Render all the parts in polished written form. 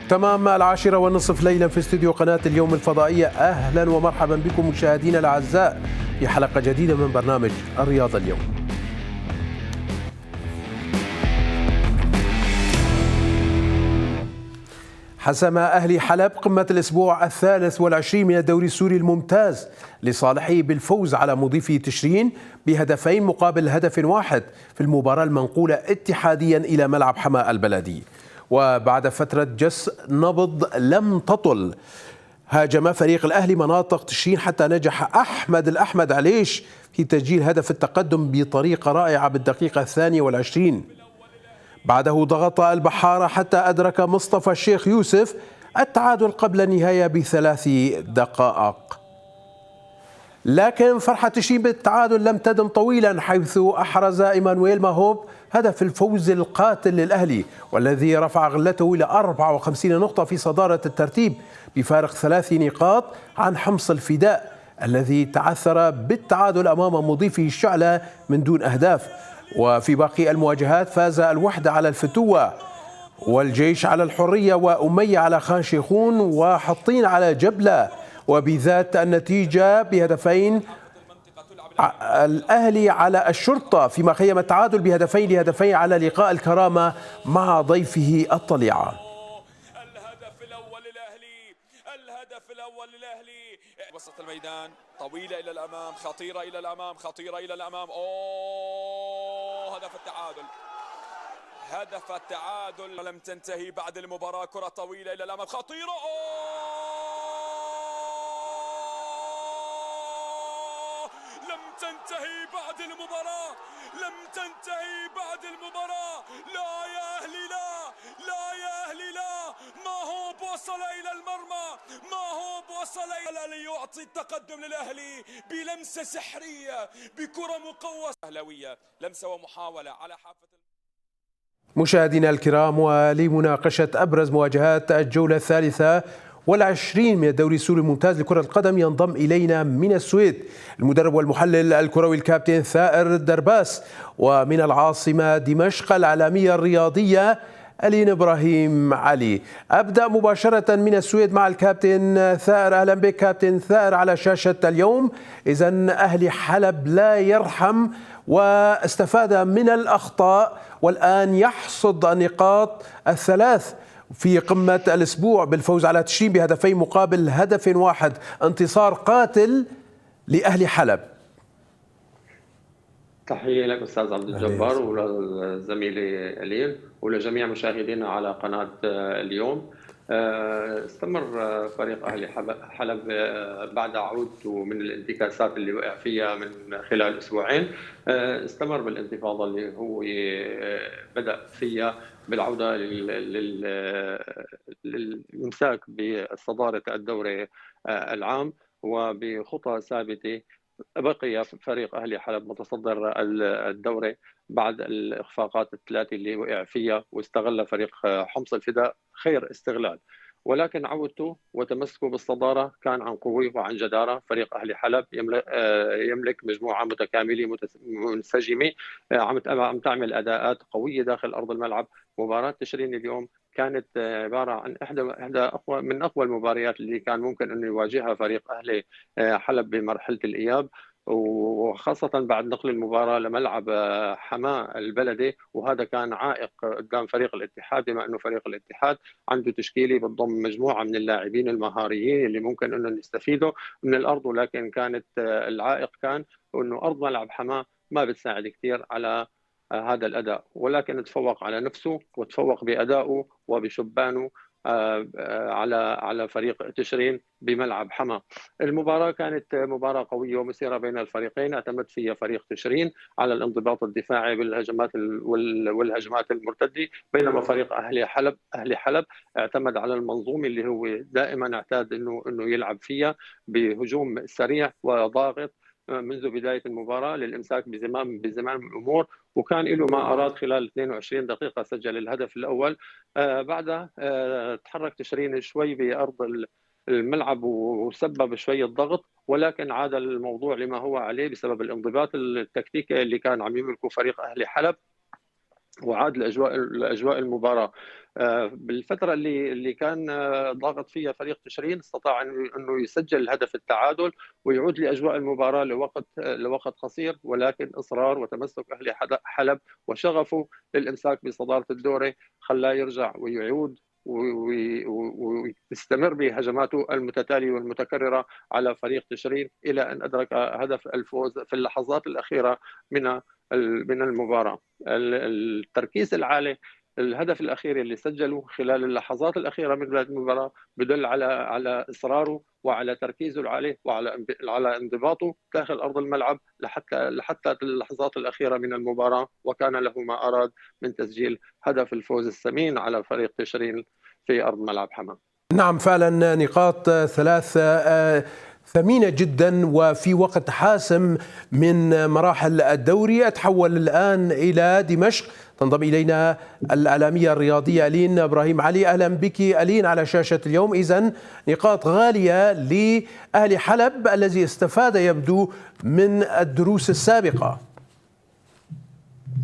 تمام 10:30 ليلا في استديو قناة اليوم الفضائية. أهلا ومرحبا بكم مشاهدينا الأعزاء في حلقة جديدة من برنامج الرياضة اليوم. حسم أهلي حلب قمة الأسبوع 23 من الدوري السوري الممتاز لصالحه بالفوز على مضيفي تشرين بهدفين مقابل هدف واحد في المباراة المنقولة اتحاديا إلى ملعب حماة البلدي. وبعد فترة جس نبض لم تطل، هاجم فريق الأهلي مناطق تشرين حتى نجح أحمد الأحمد عليش في تسجيل هدف التقدم بطريقة رائعة بالدقيقة 22. بعده ضغط البحارة حتى أدرك مصطفى الشيخ يوسف التعادل قبل النهاية ب3 دقائق. لكن فرحة تشرين بالتعادل لم تدم طويلا، حيث أحرز إيمانويل ماهوب هدف الفوز القاتل للأهلي، والذي رفع غلته إلى 54 نقطة في صدارة الترتيب بفارق 3 نقاط عن حمص الفداء الذي تعثر بالتعادل أمام مضيفه الشعلة من دون أهداف. وفي باقي المواجهات فاز الوحدة على الفتوة، والجيش على الحرية، وأمية على خان شيخون، وحطين على جبلة، وبذات النتيجة بهدفين الأهلي على الشرطة، فيما خيم التعادل بهدفين على لقاء الكرامة مع ضيفه الطليعة. الهدف الأول للأهلي وسط الميدان، طويلة إلى الأمام، خطيرة إلى الأمام، خطيرة إلى الأمام. هدف التعادل، هدف التعادل. لم تنتهي بعد المباراة، كرة طويلة إلى الأمام، خطيرة. لم تنتهي بعد المباراة، لم تنتهي بعد المباراة. لا يا أهلي، لا لا يا أهلي، لا. ما هو وصل إلى المرمى، ما هو وصل ليعطي التقدم للأهلي بلمسة سحرية، بكرة مقوسة أهلاوية، لمسة ومحاولة على حافة. مشاهدينا الكرام، ولمناقشة أبرز مواجهات الجولة 23 من الدوري السوري الممتاز لكرة القدم ينضم إلينا من السويد المدرب والمحلل الكروي الكابتن ثائر درباس، ومن العاصمة دمشق العالمية الرياضية ألين إبراهيم علي. أبدأ مباشرة من السويد مع الكابتن ثائر. أهلا بك كابتن ثائر على شاشة اليوم. إذن أهلي حلب لا يرحم، واستفاد من الأخطاء، والآن يحصد النقاط الثلاث في قمة الأسبوع بالفوز على تشرين بهدفين مقابل هدف واحد. انتصار قاتل لأهل حلب. تحية لك أستاذ عبد الجبار ولزميلي ألين ولجميع مشاهدينا على قناة اليوم. استمر فريق أهلي حلب بعد عودته من الانتكاسات اللي وقع فيها من خلال أسبوعين. استمر بالانتفاضة اللي هو بدأ فيها بالعودة للإمساك بصدارة الدوري العام وبخطى ثابتة. بقي فريق أهلي حلب متصدر الدوري بعد الإخفاقات الثلاثة اللي وقع فيها، واستغل فريق حمص الفداء خير استغلال، ولكن عودته وتمسكه بالصدارة كان عن قوة وعن جدارة. فريق أهلي حلب يملك مجموعة متكاملة منسجمة عم تعمل أداءات قوية داخل أرض الملعب. مباراة تشرين اليوم كانت عبارة عن إحدى من أقوى المباريات اللي كان ممكن أن يواجهها فريق أهلي حلب بمرحلة الإياب، وخاصة بعد نقل المباراة لملعب حماة البلدي، وهذا كان عائق قدام فريق الاتحاد، بما أنه فريق الاتحاد عنده تشكيلة بتضم مجموعة من اللاعبين المهاريين اللي ممكن أنه يستفيدوا من الأرض، ولكن كانت العائق كان أنه أرض ملعب حماة ما بتساعد كثير على هذا الأداء، ولكن تفوق على نفسه وتفوق بأدائه وبشبانه على فريق تشرين بملعب حما. المباراة كانت مباراة قوية ومثيرة بين الفريقين، اعتمد فيها فريق تشرين على الانضباط الدفاعي بالهجمات والهجمات المرتدة، بينما فريق أهلي حلب اعتمد على المنظومة اللي هو دائما اعتاد انه يلعب فيها بهجوم سريع وضاغط منذ بداية المباراة للإمساك بزمام الأمور، وكان له ما أراد خلال 22 دقيقة سجل الهدف الأول. بعدها تحرك تشرين شوي بأرض الملعب وسبب شوية ضغط، ولكن عاد الموضوع لما هو عليه بسبب الانضباط التكتيكي اللي كان عم يملكه فريق أهلي حلب. وعاد لاجواء المباراه. بالفتره اللي كان ضاغط فيها فريق تشرين، استطاع انه يسجل هدف التعادل ويعود لاجواء المباراه لوقت قصير، ولكن اصرار وتمسك اهلي حلب وشغفه للامساك بصداره الدوري خلاه يرجع ويعود ويستمر بهجماته المتتاليه والمتكرره على فريق تشرين الى ان ادرك هدف الفوز في اللحظات الاخيره من المباراه. التركيز العالي، الهدف الاخير اللي سجله خلال اللحظات الاخيره من بدايه المباراه بدل على اصراره وعلى تركيزه العالي وعلى انضباطه داخل ارض الملعب لحتى اللحظات الاخيره من المباراه، وكان له ما اراد من تسجيل هدف الفوز الثمين على فريق تشرين في ارض ملعب حما. نعم فعلا نقاط ثلاثة ثمينة جدا وفي وقت حاسم من مراحل الدوري. أتحول الآن إلى دمشق، تنضم إلينا الإعلامية الرياضية ألين إبراهيم علي. أهلا بك ألين على شاشة اليوم. إذن نقاط غالية لأهل حلب الذي استفاد يبدو من الدروس السابقة.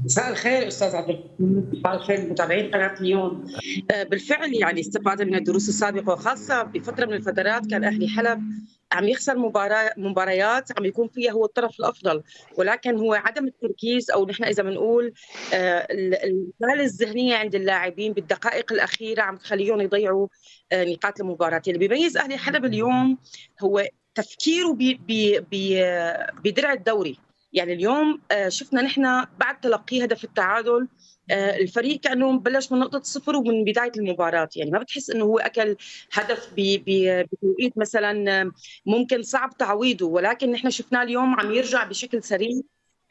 مساء الخير استاذ عبد الرحمن، مساء الخير متابعين قناه اليوم. بالفعل يعني استفاد من الدروس السابقه، وخاصه بفتره من الفترات كان اهلي حلب عم يخسر مباريات عم يكون فيها هو الطرف الافضل، ولكن هو عدم التركيز او نحن اذا بنقول الحاله الذهنيه عند اللاعبين بالدقائق الاخيره عم تخليهم يضيعوا نقاط المباراه. اللي بيميز اهلي حلب اليوم هو تفكيره بدرع الدوري. يعني اليوم شفنا نحن بعد تلقي هدف التعادل الفريق كأنه بلش من نقطة صفر ومن بداية المباراة، يعني ما بتحس أنه هو أكل هدف بتوقيت مثلا ممكن صعب تعويضه، ولكن نحن شفناه اليوم عم يرجع بشكل سريع،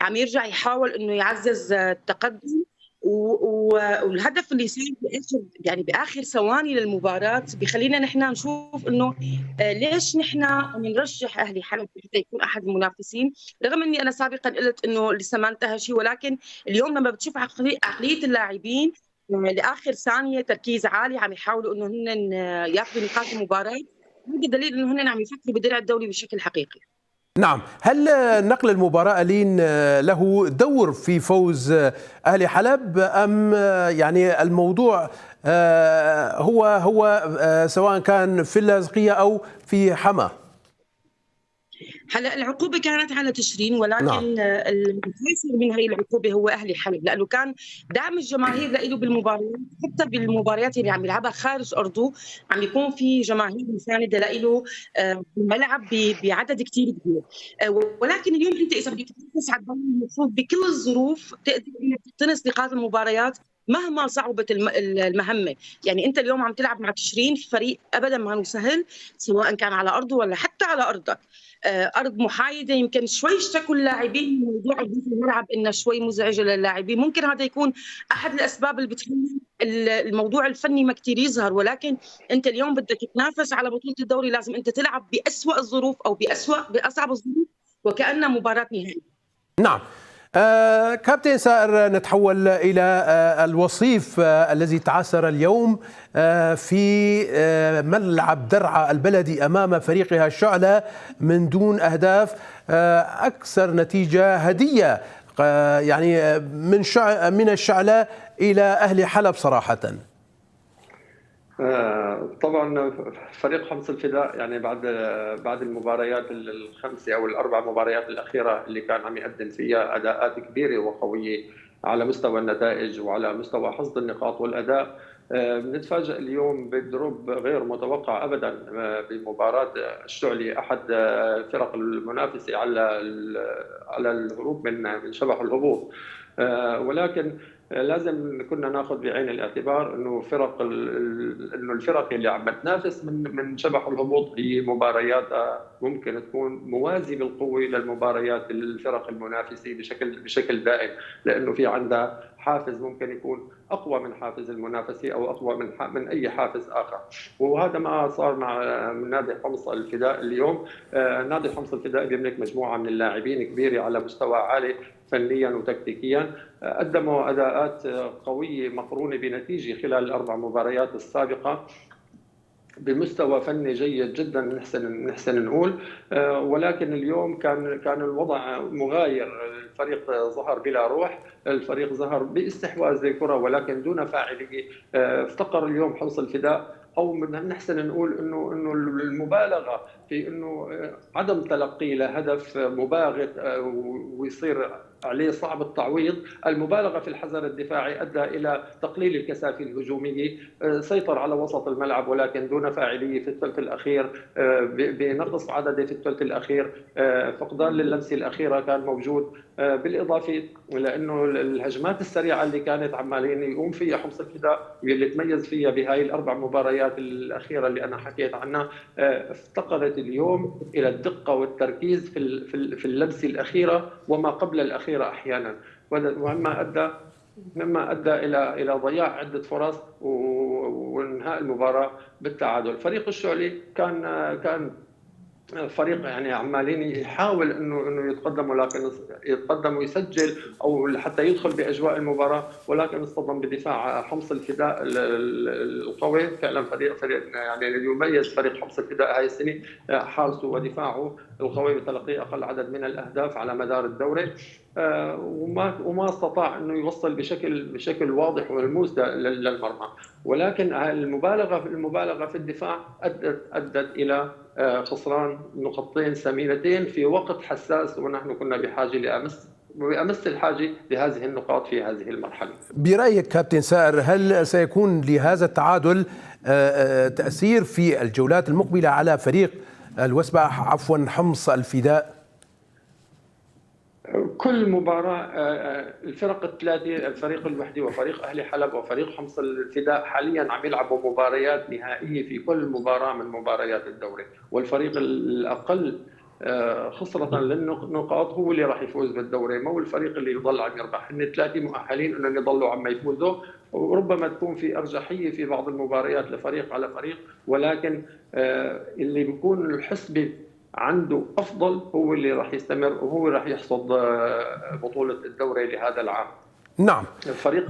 عم يرجع يحاول أنه يعزز التقدم، والهدف اللي صار باخر يعني باخر ثواني للمباراه بخلينا نحن نشوف انه ليش نحن بنرشح اهلي حلب حتى يكون احد المنافسين، رغم اني انا سابقا قلت انه لسه ما انتهى شيء، ولكن اليوم لما بتشوف عقليه اللاعبين لاخر ثانيه تركيز عالي عم يحاولوا انه هن ياخذوا نقاط المباراه، هذا دليل انه هن عم يفكروا بدرع الدوري بشكل حقيقي. نعم، هل نقل المباراة ألين له دور في فوز أهل حلب أم يعني الموضوع هو سواء كان في اللاذقية أو في حما؟ هلا العقوبه كانت على تشرين، ولكن نعم. الخاسر من هي العقوبه هو اهلي حلب، لانه كان دعم الجماهير له بالمباريات، حتى بالمباريات اللي عم يلعبها خارج ارضه عم يكون في جماهير مسانده له بالملعب بعدد كثير كبير. ولكن اليوم انت اذا بدك تنافس على الدوري المفروض بكل الظروف تقدر انك تقتنص نقاط المباريات مهما صعبت المهمه، يعني انت اليوم عم تلعب مع تشرين في فريق ابدا ما هو سهل، سواء كان على ارضه ولا حتى على ارضك. ارض محايده، يمكن شوي اشتكوا اللاعبين من موضوع الملعب انه شوي مزعجه للاعبين، ممكن هذا يكون احد الاسباب اللي بتخلي الموضوع الفني ما كثير يظهر، ولكن انت اليوم بدك تنافس على بطوله الدوري لازم انت تلعب باسوا الظروف او باصعب الظروف وكانها مباراه نهائيه. نعم. كابتن سائر، نتحول إلى الوصيف الذي تعثر اليوم في ملعب درعا البلدي أمام فريقها الشعلة من دون أهداف، أكثر نتيجة هدية يعني من الشعلة إلى أهل حلب صراحة. طبعا فريق حمص الفداء يعني بعد المباريات الخمسه او الاربع مباريات الاخيره اللي كان عم يقدم فيها اداءات كبيره وقويه على مستوى النتائج وعلى مستوى حصد النقاط والاداء، بنتفاجئ اليوم بدروب غير متوقع ابدا بمباراه الشعلي، احد الفرق المنافسه على الهروب من شبح الهبوط. ولكن لازم كنا ناخذ بعين الاعتبار انه الفرق اللي عم تنافس من شبح الهبوط هي مبارياتها ممكن تكون موازيه بالقوه للمباريات الفرق المنافسه بشكل دائم، لانه في عندها حافز ممكن يكون اقوى من حافز المنافسه او اقوى من اي حافز اخر، وهذا ما صار مع نادي حمص الفداء اليوم. نادي حمص الفداء بيملك مجموعه من اللاعبين كبيره على مستوى عالي فنيا وتكتيكيا، قدموا اداءات قويه مقرونه بنتيجه خلال الاربع مباريات السابقه، بمستوى فني جيد جدا نحسن نقول. ولكن اليوم كان الوضع مغاير، الفريق ظهر بلا روح، الفريق ظهر باستحواذ للكره ولكن دون فاعليه. افتقر اليوم حرص الفداء، او نحسن نقول انه المبالغه في انه عدم تلقي لهدف مباغت ويصير عليه صعب التعويض. المبالغه في الحذر الدفاعي ادى الى تقليل الكثافه الهجوميه، سيطر على وسط الملعب ولكن دون فاعليه في الثلث الاخير، بنقص عددي في الثلث الاخير، فقدان للمسه الاخيره كان موجود، بالاضافه لانه الهجمات السريعه اللي كانت عمالين يقوم فيها حمص الفداء واللي تميز فيها بهاي الاربع مباريات الاخيره اللي انا حكيت عنها، افتقدت اليوم الى الدقه والتركيز في اللمسه الاخيره وما قبل الاخيره احيانا، مما ادى الى ضياع عده فرص وانهاء المباراه بالتعادل. فريق الشعلي كان فريق يعني عمالين يحاول انه يتقدم، ولكن يتقدم ويسجل او حتى يدخل باجواء المباراه، ولكن اصطدم بدفاع حمص الفداء القوي. فعلا فريق يعني يميز فريق حمص الفداء هاي السنه حارسه ودفاعه القوي بتلقي اقل عدد من الاهداف على مدار الدوري، وما استطاع انه يوصل بشكل واضح وملموس للمرمى. ولكن المبالغه في الدفاع ادت الى خسران نقطتين ثمينتين في وقت حساس، ونحن كنا بحاجه بأمس الحاجه لهذه النقاط في هذه المرحله. برأيك كابتن سائر، هل سيكون لهذا التعادل تأثير في الجولات المقبلة على فريق حمص الفداء؟ كل مباراة الفرق الثلاثة، الفريق الوحدي وفريق أهلي حلب وفريق حمص الفداء حاليا عم يلعبوا مباريات نهائية في كل مباراة من مباريات الدوري، والفريق الأقل خسرة للنقاط هو اللي راح يفوز بالدوري، مو الفريق اللي يضل عم يربح. هن ثلاثة مؤهلين انهم يضلوا عم يفوزوا، وربما تكون في أرجحية في بعض المباريات لفريق على فريق، ولكن اللي بيكون الحسبة عنده افضل هو اللي راح يستمر وهو راح يحصد بطوله الدوري لهذا العام. نعم. الفريق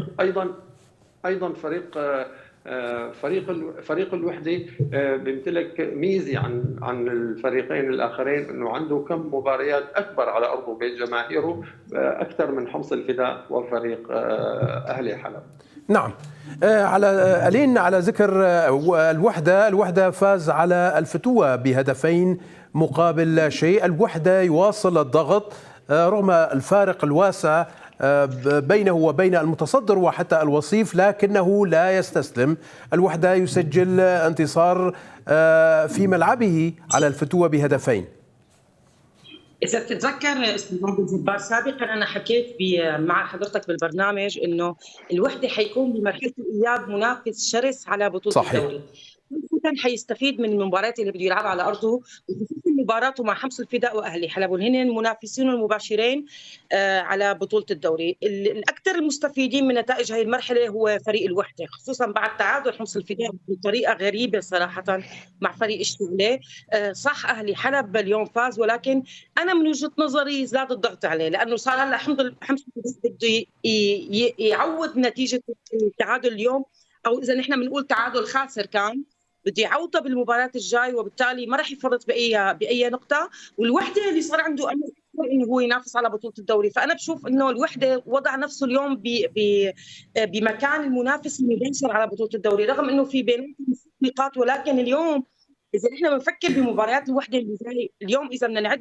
ايضا فريق الوحده بيمتلك ميزه عن الفريقين الاخرين، انه عنده كم مباريات اكبر على ارضه بين جماهيره اكثر من حمص الفداء وفريق اهلي حلب. نعم. على ذكر الوحده فاز على الفتوة بهدفين مقابل شيء. الوحده يواصل الضغط رغم الفارق الواسع بينه وبين المتصدر وحتى الوصيف، لكنه لا يستسلم. الوحده يسجل انتصار في ملعبه على الفتوة بهدفين. إذا بتتذكر أستاذ عبد الجبار سابقا أنا حكيت مع حضرتك بالبرنامج إنه الوحدة حيكون بمرحلة الإياب منافس شرس على بطولة الدوري. كان حيستفيد من المباريات اللي بده يلعبها على ارضه، وخصوصا مباراته مع حمص الفداء واهلي حلب، وهن المنافسين المباشرين على بطوله الدوري. الاكثر المستفيدين من نتائج هذه المرحله هو فريق الوحده، خصوصا بعد تعادل حمص الفداء بطريقه غريبه صراحه مع فريق الشعلة. صح اهلي حلب اليوم فاز، ولكن انا من وجهه نظري زاد الضغط عليه، لانه صار هلا حمص الفداء بده يعوض نتيجه التعادل اليوم، او اذا نحن بنقول تعادل خاسر كان بده يعوضها بالمباراة الجاي، وبالتالي ما راح يفرط بأي نقطة. والوحدة اللي صار عنده أمل إنه هو ينافس على بطولة الدوري، فأنا بشوف إنه الوحدة وضع نفسه اليوم بمكان المنافس المباشر على بطولة الدوري، رغم إنه في بيناتهم نقاط. ولكن اليوم إذا نحن بنفكر بمباريات الوحدة اللي جاي اليوم، إذا بدنا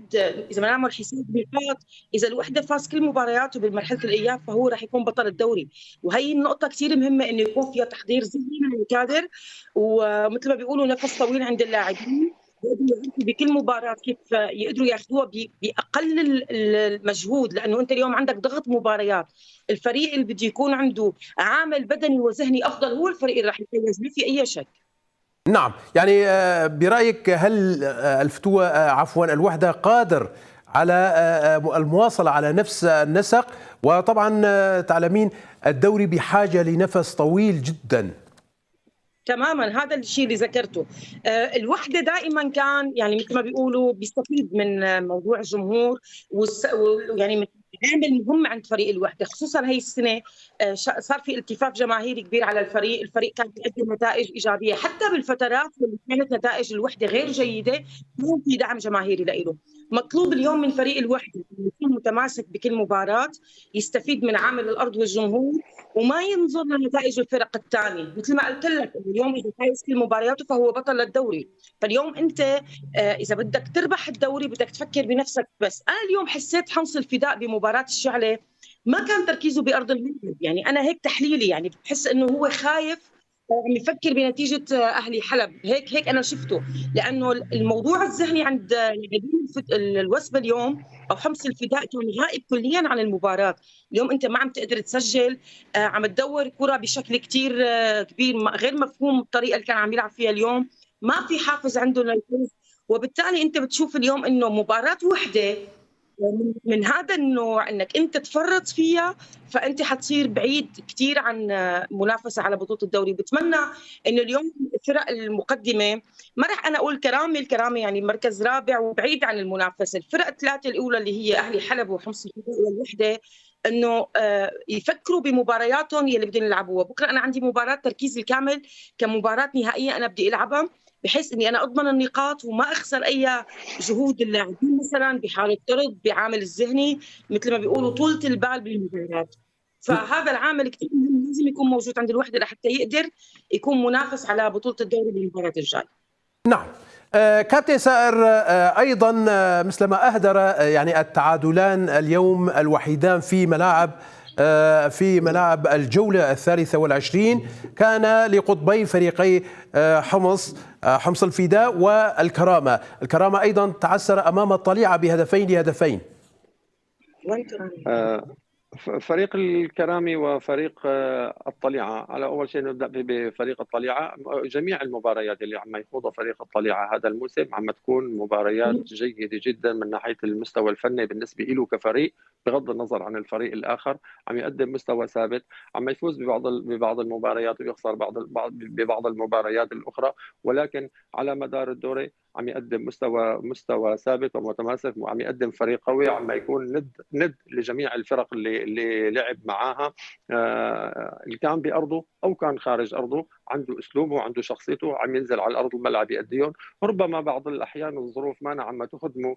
نعمل حساب نقاط، إذا الوحدة فاز كل مبارياته بمرحلة الإياب فهو راح يكون بطل الدوري. وهي النقطة كثير مهمة، إنه يكون فيها تحضير ذهني من الكادر، ومثل ما بيقولوا نفس طويل عند اللاعبين، بكل مباراة كيف يقدروا ياخذوها بأقل المجهود، لأنه أنت اليوم عندك ضغط مباريات. الفريق اللي بده يكون عنده عامل بدني وذهني أفضل هو الفريق اللي راح يفوز، ما في أي شك. نعم. يعني برأيك هل الوحدة قادر على المواصلة على نفس النسق؟ وطبعا تعلمين الدوري بحاجة لنفس طويل جدا. تماما، هذا الشيء اللي ذكرته. الوحده دائما كان يعني مثل ما بيقولوا بيستفيد من موضوع الجمهور، ويعني عامل مهم عند فريق الوحده، خصوصا هي السنه صار في التفاف جماهيري كبير على الفريق كان بيقدم نتائج ايجابيه، حتى بالفترات اللي كانت نتائج الوحده غير جيده كان في دعم جماهيري له. مطلوب اليوم من فريق الوحده انه يكون متماسك بكل مباراه، يستفيد من عامل الارض والجمهور، وما ينظر لنتائج الفرق الثانيه. مثل ما قلت لك اليوم اذا فايز كل مبارياته فهو بطل الدوري. فاليوم انت اذا بدك تربح الدوري بدك تفكر بنفسك بس. انا اليوم حسيت حمص الفداء بمباراه الشعله ما كان تركيزه بارض الملعب، يعني انا هيك تحليلي، يعني بحس انه هو خايف عم يفكر بنتيجه اهلي حلب، هيك انا شفته، لانه الموضوع الذهني عند لاعبين الوثبه اليوم او حمص الفداء كان غائب كليا عن المباراه. اليوم انت ما عم تقدر تسجل، عم تدور كره بشكل كثير كبير، غير مفهوم الطريقه اللي كان عم يلعب فيها اليوم، ما في حافز عنده للفوز. وبالتالي انت بتشوف اليوم انه مباراه وحده من هذا النوع انك انت تفرط فيها، فانت حتصير بعيد كثير عن منافسه على بطوله الدوري. بتمنى انه اليوم الفرق المقدمه، ما راح انا اقول الكرامه يعني مركز رابع وبعيد عن المنافسه، الفرق الثلاثه الاولى اللي هي اهلي حلب وحمص الفداء والوحده، انه يفكروا بمبارياتهم يلي بدهم يلعبوها. بكره انا عندي مباراه تركيز الكامل كمباراه نهائيه انا بدي العبها، بحيث اني انا اضمن النقاط وما اخسر اي جهود اللاعبين مثلا بحاله طرد بعامل الذهني مثل ما بيقولوا طولة البال بالمباراه. فهذا العامل كثير مهم لازم يكون موجود عند الوحده لحتى يقدر يكون منافس على بطوله الدوري بالمباراه الجايه. نعم. كابتن سائر، أيضا مثلما أهدر يعني التعادلان اليوم الوحيدان في ملاعب الجولة 23 كان لقطبي فريقي حمص الفداء والكرامة. الكرامة أيضا تعثر أمام الطليعة بهدفين. فريق الكرامي وفريق الطليعة، على أول شيء نبدأ بفريق الطليعة. جميع المباريات اللي عم يخوضها فريق الطليعة هذا الموسم عم تكون مباريات جيدة جدا من ناحية المستوى الفني بالنسبة له كفريق، بغض النظر عن الفريق الآخر عم يقدم مستوى ثابت، عم يفوز ببعض المباريات ويخسر ببعض المباريات الأخرى، ولكن على مدار الدوري عم يقدم مستوى ثابت ومتماسك، وعم يقدم فريق قوي، عم يكون ند لجميع الفرق اللي لعب معاها، اللي كان بأرضه أو كان خارج أرضه، عنده أسلوبه وعنده شخصيته، عم ينزل على الأرض الملعب يأديهم. ربما بعض الأحيان الظروف ما عم تخدمه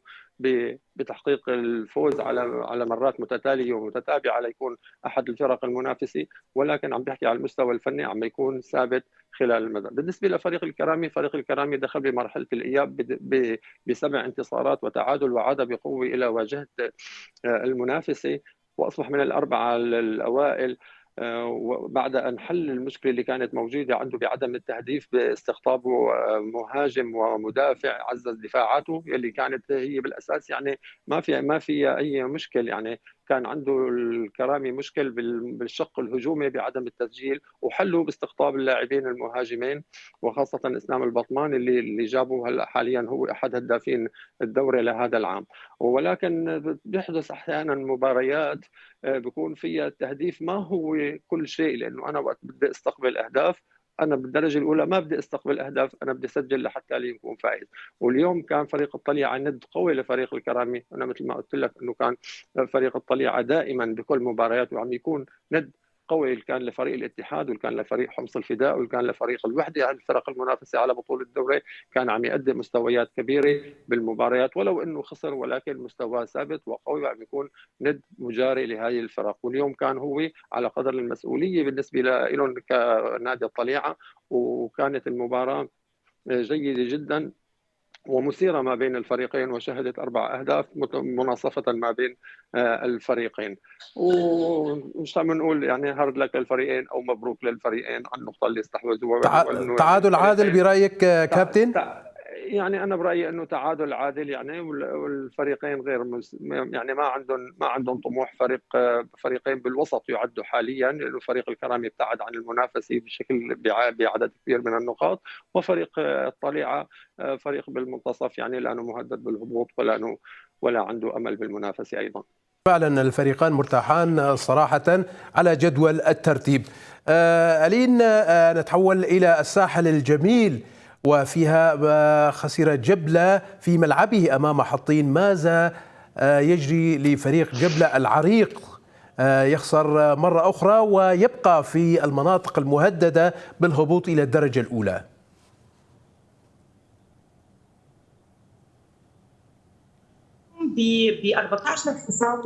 بتحقيق الفوز على مرات متتالية ومتتابعة ليكون أحد الفرق المنافسة، ولكن عم بحكي على المستوى الفني عم يكون ثابت خلال المدى. بالنسبة لفريق الكرامي، فريق الكرامي دخل بمرحلة الإياب ب7 انتصارات وتعادل، وعاد بقوة إلى واجهة المنافسة وأصبح من الأربعة الأوائل، وبعد أن حل المشكلة اللي كانت موجودة عنده بعدم التهديف باستقطابه مهاجم ومدافع عزز دفاعاته اللي كانت هي بالأساس يعني ما في أي مشكل. يعني كان عنده الكرامي مشكل بالشق الهجومي بعدم التسجيل، وحله باستقطاب اللاعبين المهاجمين وخاصة إسلام البطمان اللي جابه هلا حاليا هو أحد هدافين الدوري لهذا العام. ولكن بيحدث أحيانا مباريات بيكون فيها التهديف ما هو كل شيء، لأنه أنا وقت بدي استقبل أهداف أنا بالدرجة الأولى ما بدي استقبل أهداف، أنا بدي أسجل لحتى لي يكون فائز. واليوم كان فريق الطليعة ند قوي لفريق الكرامي، أنا مثل ما قلت لك أنه كان فريق الطليعة دائما بكل مبارياته عم يكون ند قوي، كان لفريق الاتحاد وكان لفريق حمص الفداء وكان لفريق الوحده، يعني الفرق المنافسه على بطوله الدوري كان عم يقدم مستويات كبيره بالمباريات، ولو انه خسر ولكن مستواه ثابت وقوي وعم يكون ند مجاري لهذه الفرق. واليوم كان هو على قدر المسؤوليه بالنسبه لهم كنادي الطليعه، وكانت المباراه جيده جدا ومثيرة ما بين الفريقين، وشهدت 4 أهداف مناصفة ما بين الفريقين. ومش عم نقول يعني هارد لك للفريقين أو مبروك للفريقين على النقطة اللي استحوذوا. تعادل عادل برأيك كابتن؟ يعني أنا برأيي أنه تعادل عادل، يعني والفريقين غير يعني ما عندهم طموح. فريقين بالوسط يعدوا حاليا، لأنه فريق الكرامي ابتعد عن المنافسة بشكل بعدد كبير من النقاط، وفريق الطليعة فريق بالمنتصف يعني لأنه مهدد بالهبوط ولا عنده أمل بالمنافسة أيضا. فعلا الفريقان مرتاحان صراحة على جدول الترتيب. ألين، نتحول إلى الساحل الجميل وفيها خسر جبلة في ملعبه أمام حطين. ماذا يجري لفريق جبلة العريق؟ يخسر مرة أخرى ويبقى في المناطق المهددة بالهبوط إلى الدرجة الأولى. ب 14 خساره،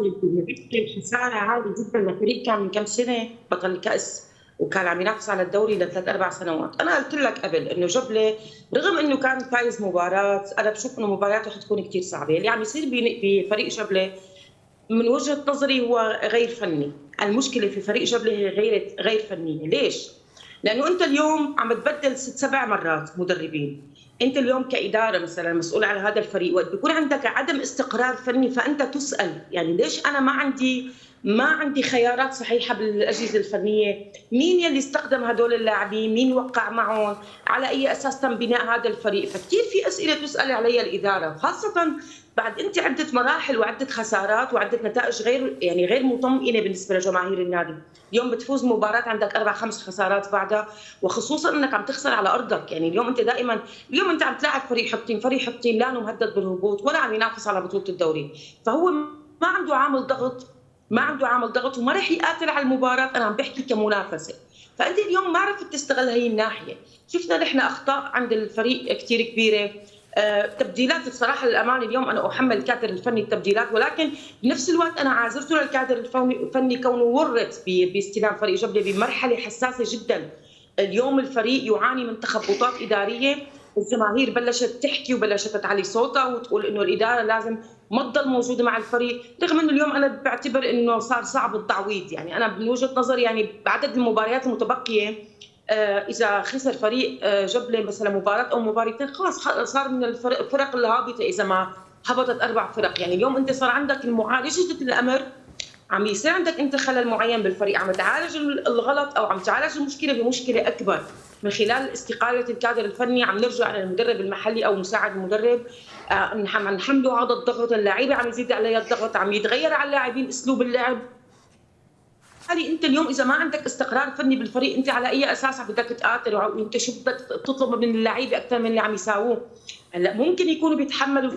خساره عاليه جدا لفريق كان من كم سنه بطل الكاس وكان عم ينافس على الدوري لثلاث اربع سنوات. انا قلت لك قبل انه جبله رغم انه كان فايز مباراه، انا بشوف انه مبارياته حتكون كثير صعبه. اللي عم يصير بفريق جبله من وجهه نظري هو غير فني. المشكله في فريق جبله هي غير فنيه. ليش؟ لانه انت اليوم عم تبدل 6-7 مرات مدربين. انت اليوم كاداره مثلا مسؤول على هذا الفريق، وقت بيكون عندك عدم استقرار فني فانت تسال يعني ليش انا ما عندي خيارات صحيحه بالاجهزه الفنيه، مين يلي استخدم هدول اللاعبين، مين وقع معهم، على اي اساس تم بناء هذا الفريق. فكثير في اسئله تسال عليها الاداره، خاصه بعد انت عده مراحل وعده خسارات وعده نتائج غير مطمئنه بالنسبه لجماهير النادي. اليوم بتفوز مباراه عندك 4-5 خسارات بعدها، وخصوصا انك عم تخسر على ارضك. يعني اليوم انت عم تلاعب فريق حطين لا مهدد بالهبوط ولا عم ينافس على بطوله الدوري، فهو ما عنده عامل ضغط وما رح يقاتل على المباراه. انا عم بحكي كمنافسه. فانت اليوم ما عرفت تستغل هي الناحيه. شفنا نحن اخطاء عند الفريق كثير كبيره. تبديلات بصراحه للامانه اليوم انا احمل الكادر الفني التبديلات، ولكن بنفس الوقت انا عازرته للكادر الفني كونه ورط باستلام فريق جبله بمرحله حساسه جدا. اليوم الفريق يعاني من تخبطات اداريه، الجماهير بلشت تحكي وبلشت تعلي صوتها وتقول انه الاداره لازم ما تضل موجوده مع الفريق، رغم انه اليوم انا بعتبر انه صار صعب التعويض. يعني انا من وجهه نظري يعني بعدد المباريات المتبقيه اذا خسر فريق جبله مثلا مباراه او مباراتين خلاص صار من الفرق الهابطه اذا ما هبطت 4 فرق. يعني اليوم انت صار عندك معالجه الامر، عم يصير عندك انت خلل معين بالفريق، عم تعالج الغلط او عم تعالج المشكله بمشكله اكبر من خلال استقاله الكادر الفني. عم نرجع على المدرب المحلي او مساعد المدرب، عم نحمله هذا الضغط، اللعيبه عم يزيد عليها الضغط، عم يتغير على اللاعبين اسلوب اللعب. انت اليوم اذا ما عندك استقرار فني بالفريق انت على اي اساس بدك تقاتل وانت شو بدك تطلب من اللعيبه اكثر من اللي عم يساووه؟ هلا ممكن يكونوا بيتحملوا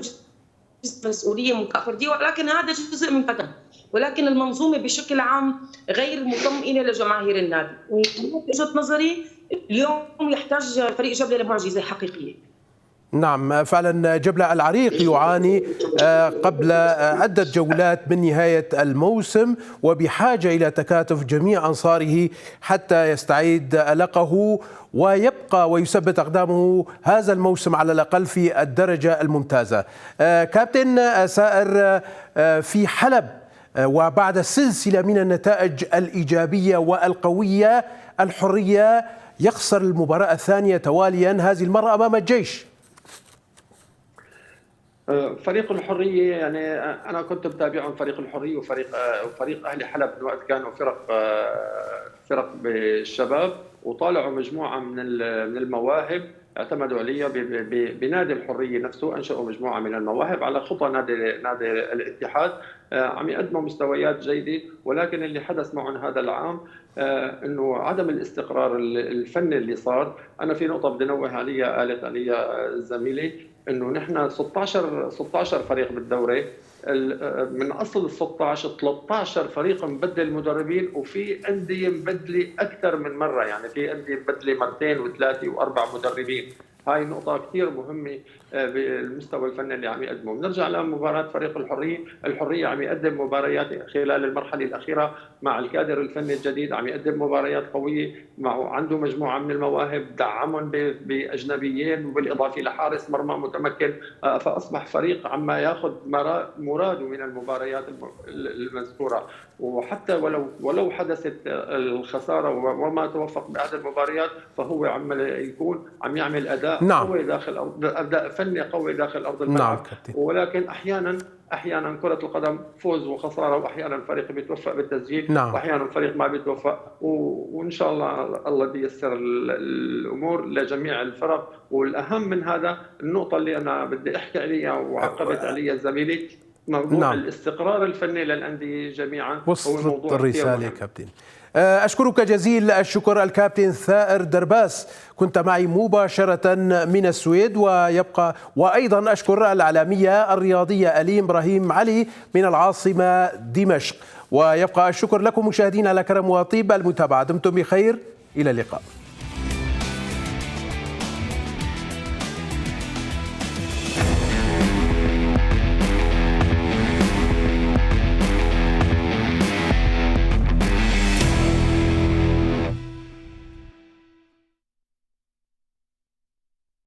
مسؤوليه فرديه ولكن هذا جزء من قدر، ولكن المنظومه بشكل عام غير مطمئنه لجماهير النادي. ومن وجهه نظري اليوم يحتاج فريق جبله لمعجزه حقيقيه. نعم فعلا جبلة العريق يعاني قبل عدة جولات من نهاية الموسم وبحاجة إلى تكاتف جميع أنصاره حتى يستعيد لقه ويبقى ويثبت أقدامه هذا الموسم على الأقل في الدرجة الممتازة. كابتن سائر، في حلب وبعد سلسلة من النتائج الإيجابية والقوية الحرية يخسر المباراة الثانية تواليا هذه المرة أمام الجيش. فريق الحرية يعني أنا كنت بتابعهم، فريق الحرية وفريق أهلي حلب من وقت كانوا فرق بالشباب، وطالعوا مجموعة من المواهب اعتمدوا عليها بنادي الحرية نفسه، أنشأوا مجموعة من المواهب على خطى نادي الاتحاد، عم يقدموا مستويات جيدة. ولكن اللي حدث معهم هذا العام انه عدم الاستقرار الفني اللي صار. انا في نقطة بدي انوه عليها قالت عليها زميلي، انه نحن 16 فريق بالدوري، من اصل ال 16 13 فريق مبدل مدربين، وفي انديه مبدله اكثر من مره، يعني في انديه مبدله مرتين وثلاثه واربع مدربين. هاي نقطة كثير مهمة بالمستوى الفني اللي عم يقدمه. بنرجع لمباراة فريق الحرية عم يقدم مباريات خلال المرحلة الأخيرة مع الكادر الفني الجديد، عم يقدم مباريات قوية، عنده مجموعة من المواهب، دعمهم بأجنبيين وبالإضافة لحارس مرمى متمكن، فأصبح فريق عم ياخذ مراده من المباريات المذكورة. وحتى ولو حدثت الخسارة وما توفق بعد المباريات، فهو عم يعمل أداء قوي داخل أداء فني قوي داخل أرض الملعب. ولكن أحيانا كرة القدم فوز وخسارة، وأحيانا فريق بيتوفق بالتسجيل وأحيانا فريق ما بيتوفق، وإن شاء الله بيسر الأمور لجميع الفرق. والأهم من هذا النقطة اللي أنا بدي أحكي عليها وعقبت عليها زميلي، موضوع الاستقرار الفني للأندية جميعا هو وصلت موضوع الرسالة كابتن. أشكرك جزيل الشكر الكابتن ثائر درباس، كنت معي مباشرة من السويد. وأيضا أشكر الإعلامية الرياضية أليم إبراهيم علي من العاصمة دمشق. ويبقى الشكر لكم مشاهدينا الكرام وطيب المتابعة، دمتم بخير، إلى اللقاء.